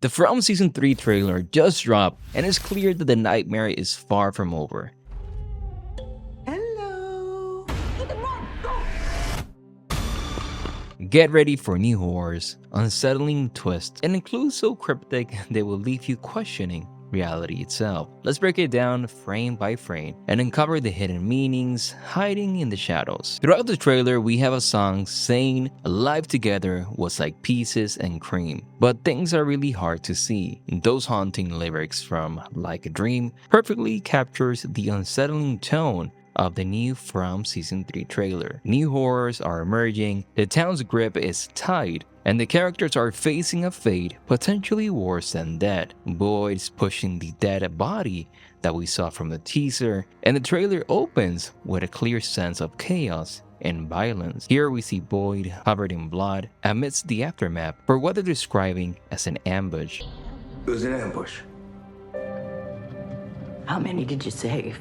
The From Season 3 trailer just dropped, and it's clear that the nightmare is far from over. Hello. Get ready for new horrors, unsettling twists, and clues so cryptic they will leave you questioning reality itself. Let's break it down frame by frame and uncover the hidden meanings hiding in the shadows. Throughout the trailer, we have a song saying life together was like pieces and cream, but things are really hard to see. Those haunting lyrics from Like a Dream perfectly captures the unsettling tone of the new From Season 3 trailer. New horrors are emerging, the town's grip is tight, and the characters are facing a fate potentially worse than death. Boyd's pushing the dead body that we saw from the teaser, and the trailer opens with a clear sense of chaos and violence. Here we see Boyd covered in blood amidst the aftermath for what they're describing as an ambush. It was an ambush. How many did you save?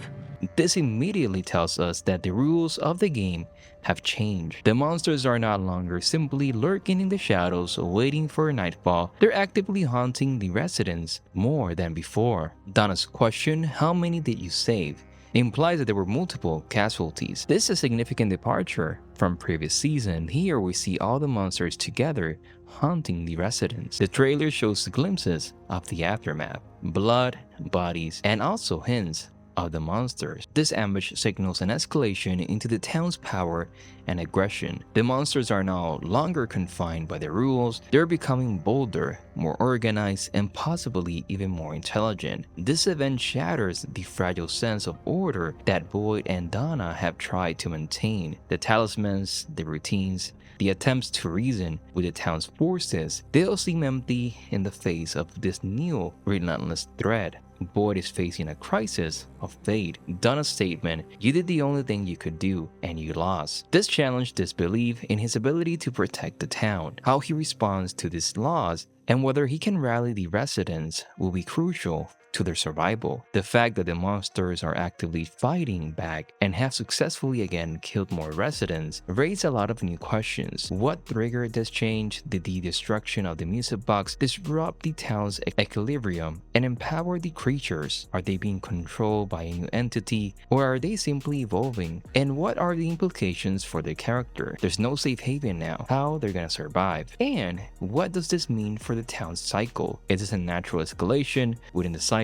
This immediately tells us that the rules of the game have changed. The monsters are no longer simply lurking in the shadows waiting for nightfall. They're actively haunting the residents more than before. Donna's question, "How many did you save?" implies that there were multiple casualties. This is a significant departure from previous season. Here we see all the monsters together haunting the residents. The trailer shows glimpses of the aftermath, blood, bodies, and also hints of the monsters. This ambush signals an escalation into the town's power and aggression. The monsters are no longer confined by the rules, they're becoming bolder, more organized, and possibly even more intelligent. This event shatters the fragile sense of order that Boyd and Donna have tried to maintain. The talismans, the routines, the attempts to reason with the town's forces, they'll seem empty in the face of this new relentless threat. Boyd is facing a crisis of fate. Donna's statement, "You did the only thing you could do, and you lost." This challenged disbelief in his ability to protect the town. How he responds to this loss and whether he can rally the residents will be crucial to their survival. The fact that the monsters are actively fighting back and have successfully again killed more residents raise a lot of new questions. What triggered this change? Did the destruction of the music box disrupt the town's equilibrium and empower the creatures? Are they being controlled by a new entity, or are they simply evolving? And what are the implications for their character? There's no safe haven now. How they're gonna survive? And what does this mean for the town's cycle? Is this a natural escalation within the cycle,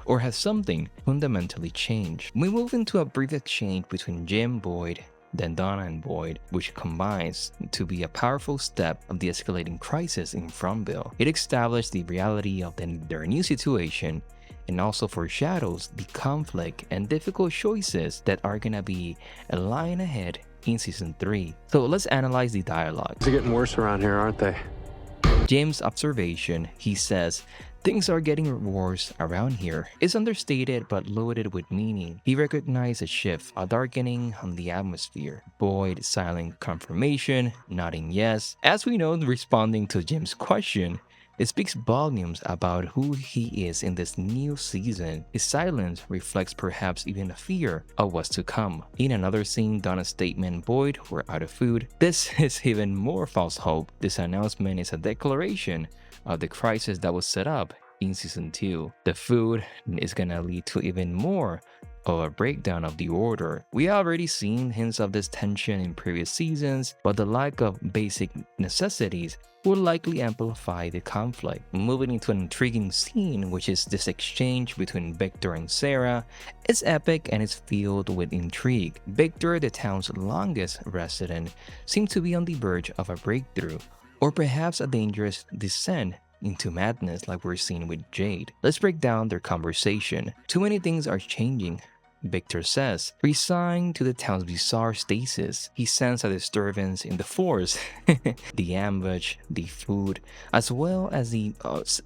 or has something fundamentally changed? We move into a brief exchange between Jim, Boyd, then Donna and Boyd, which combines to be a powerful step of the escalating crisis in Fromville. It established the reality of their new situation and also foreshadows the conflict and difficult choices that are gonna be lying ahead in Season 3. So let's analyze the dialogue. They're getting worse around here, aren't they? Jim's observation, he says, "Things are getting worse around here," is understated but loaded with meaning. He recognized a shift, a darkening on the atmosphere. Boyd, silent confirmation, nodding yes. As we know, responding to Jim's question, it speaks volumes about who he is in this new season. His silence reflects perhaps even a fear of what's to come. In another scene, Donna's statement, "Boyd, we're out of food." This is even more false hope. This announcement is a declaration of the crisis that was set up in Season 2. The food is gonna lead to even more of a breakdown of the order. We already seen hints of this tension in previous seasons, but the lack of basic necessities will likely amplify the conflict. Moving into an intriguing scene, which is this exchange between Victor and Sarah. It's epic and it's filled with intrigue. Victor, the town's longest resident, seems to be on the verge of a breakthrough, or perhaps a dangerous descent into madness like we're seeing with Jade. Let's break down their conversation. "Too many things are changing," Victor says, resigned to the town's bizarre stasis. He sensed a disturbance in the force, the ambush, the food, as well as the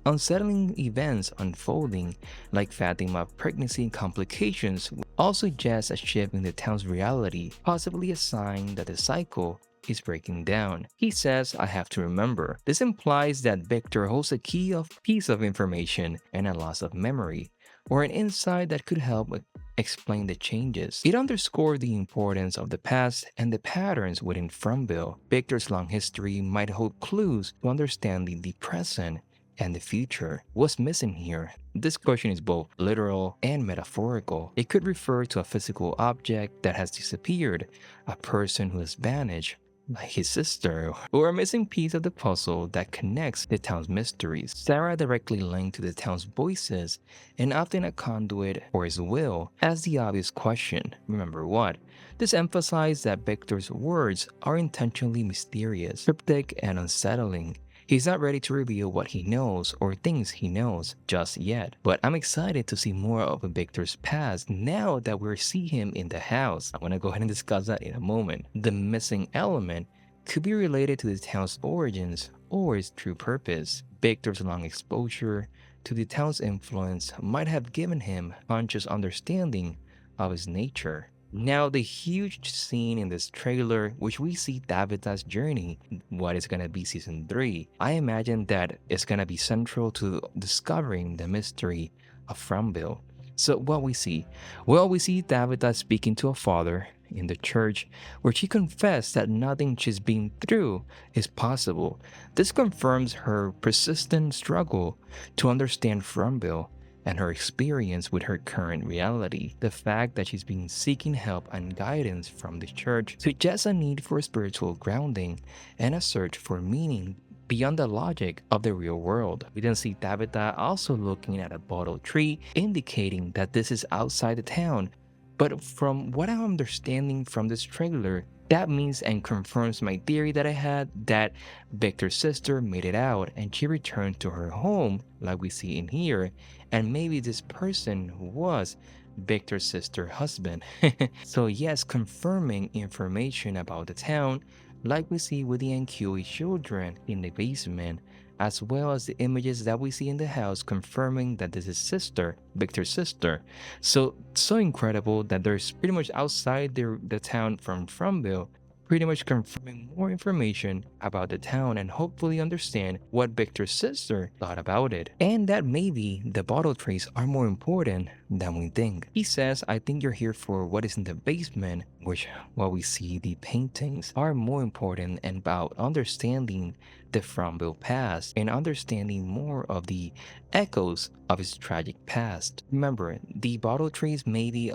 unsettling events unfolding like Fatima pregnancy complications all suggest a shift in the town's reality, possibly a sign that the cycle is breaking down. He says, "I have to remember." This implies that Victor holds a piece of information and a loss of memory, or an insight that could help explain the changes. It underscored the importance of the past and the patterns within Fromville. Victor's long history might hold clues to understanding the present and the future. What's missing here? This question is both literal and metaphorical. It could refer to a physical object that has disappeared, a person who has vanished, like his sister, or a missing piece of the puzzle that connects the town's mysteries. Sarah directly linked to the town's voices and often a conduit for his will. As the obvious question, remember what? This emphasized that Victor's words are intentionally mysterious, cryptic, and unsettling. He's not ready to reveal what he knows or thinks he knows just yet. But I'm excited to see more of Victor's past now that we see him in the house. I'm gonna go ahead and discuss that in a moment. The missing element could be related to the town's origins or its true purpose. Victor's long exposure to the town's influence might have given him conscious understanding of his nature. Now, the huge scene in this trailer, which we see Tabitha's journey, what is gonna be season 3, I imagine that it's gonna be central to discovering the mystery of Fromville. So what we see? Well, we see Tabitha speaking to a father in the church where she confessed that nothing she's been through is possible. This confirms her persistent struggle to understand Fromville and her experience with her current reality. The fact that she's been seeking help and guidance from the church suggests a need for spiritual grounding and a search for meaning beyond the logic of the real world. We then see Tabitha also looking at a bottle tree, indicating that this is outside the town. But from what I'm understanding from this trailer, that means and confirms my theory that I had that Victor's sister made it out and she returned to her home, like we see in here, and maybe this person was Victor's sister's husband. So yes, confirming information about the town, like we see with the NQA children in the basement, as well as the images that we see in the house confirming that this is Victor's sister. So incredible that there's pretty much outside the town from Fromville, pretty much confirming more information about the town and hopefully understand what Victor's sister thought about it. And that maybe the bottle trees are more important than we think. He says, I think you're here for what is in the basement, which while we see the paintings are more important and about understanding the Fromville past and understanding more of the echoes of his tragic past. Remember, the bottle trees maybe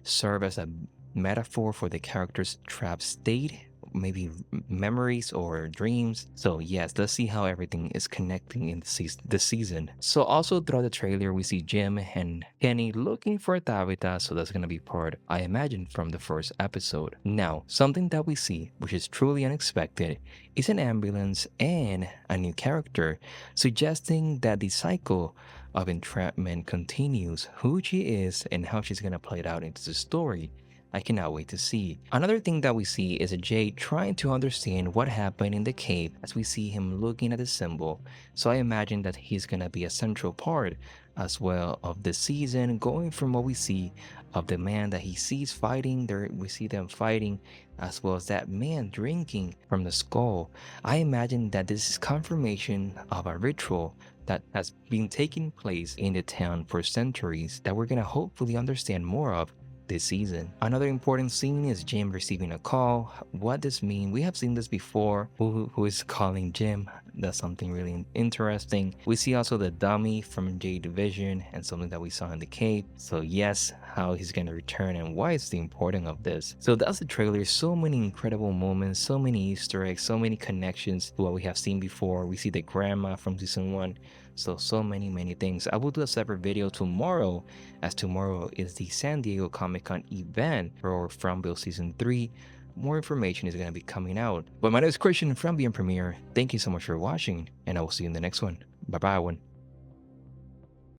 serve as a metaphor for the character's trapped state, maybe memories or dreams. So yes, let's see how everything is connecting in this season. So also throughout the trailer, we see Jim and Kenny looking for Tabitha, so that's gonna be part, I imagine, from the first episode. Now, something that we see, which is truly unexpected, is an ambulance and a new character, suggesting that the cycle of entrapment continues, who she is and how she's gonna play it out into the story. I cannot wait to see. Another thing that we see is a Jay trying to understand what happened in the cave as we see him looking at the symbol. So I imagine that he's gonna be a central part as well of the season, going from what we see of the man that he sees fighting there, we see them fighting, as well as that man drinking from the skull. I imagine that this is confirmation of a ritual that has been taking place in the town for centuries that we're gonna hopefully understand more of this season. Another important scene is Jim receiving a call. What does mean? We have seen this before. Who is calling Jim? That's something really interesting. We see also the dummy from J Division and something that we saw in the cave. So yes, how he's gonna return and why is the importance of this. So that's the trailer. So many incredible moments, so many Easter eggs, so many connections to what we have seen before. We see the grandma from season 1. So many things. I will do a separate video tomorrow, as tomorrow is the San Diego Comic-Con event for Fromville Season 3. More information is going to be coming out. But my name is Christian from the Premiere. Thank you so much for watching, and I will see you in the next one. Bye bye, everyone.